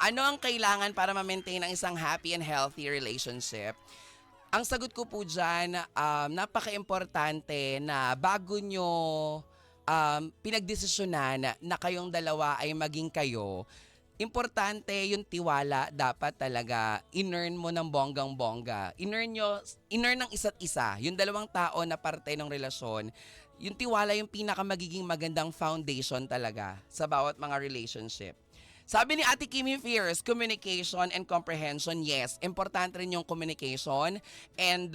Ano ang kailangan para ma-maintain ang isang happy and healthy relationship? Ang sagot ko po dyan, napaka-importante na bago nyo pinagdesisyonan na kayong dalawa ay maging kayo, importante yung tiwala dapat talaga in-earn mo ng bonggang-bongga. In-earn ng isa't isa. Yung dalawang tao na parte ng relasyon, yung tiwala yung pinaka magiging magandang foundation talaga sa bawat mga relationship. Sabi ni Ate Kimi Fierce, communication and comprehension, yes. Importante rin yung communication and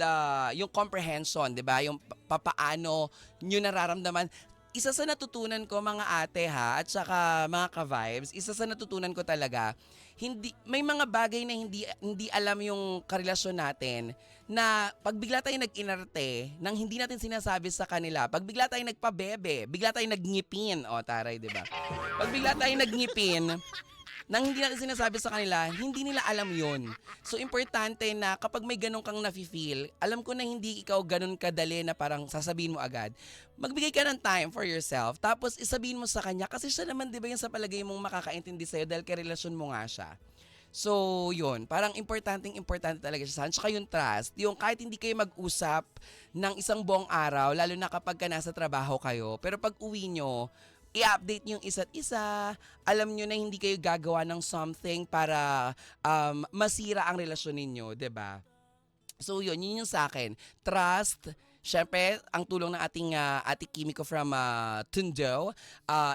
yung comprehension, di ba? Yung papaano nyo nararamdaman. Isa sa natutunan ko mga ate ha, at saka mga ka-vibes, isa sa natutunan ko talaga, may mga bagay na hindi alam yung karelasyon natin na pag bigla tayong nag-inarte nang hindi natin sinasabi sa kanila, pag bigla tayong nagpabebe, bigla tayong nagngipin, o taray, di ba? Pag bigla tayong nagngipin, nang hindi natin sinasabi sa kanila, hindi nila alam yon. So, importante na kapag may ganun kang nafe-feel, alam ko na hindi ikaw ganun kadali na parang sasabihin mo agad. Magbigay ka ng time for yourself, tapos isabihin mo sa kanya, kasi siya naman, di ba, yung sa palagay mong makakaintindi sa'yo dahil karelasyon mo nga siya. So, yun. Parang importante talaga siya. Tsaka yung trust. Yung kahit hindi kayo mag-usap ng isang buong araw, lalo na kapag ka nasa trabaho kayo, pero pag uwi nyo, i-update yung isa't isa, alam nyo na hindi kayo gagawa ng something para masira ang relasyon ninyo, 'di ba? So yun yung sa akin. Trust, syempre, ang tulong ng ating Ate Kimiko from Tondo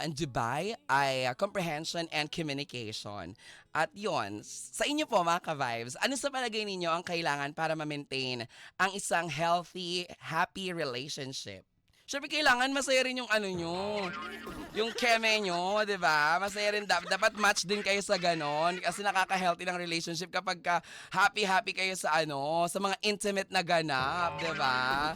and Dubai ay comprehension and communication. At yun, sa inyo po mga ka-vibes, ano sa palagay ninyo ang kailangan para ma-maintain ang isang healthy, happy relationship? Syempre kailangan masaya rin yung ano nyo, yung keme nyo, di ba? Masaya rin, dapat match din kayo sa ganon. Kasi nakaka-healthy ng relationship kapag ka happy-happy kayo sa sa mga intimate na ganap, di ba?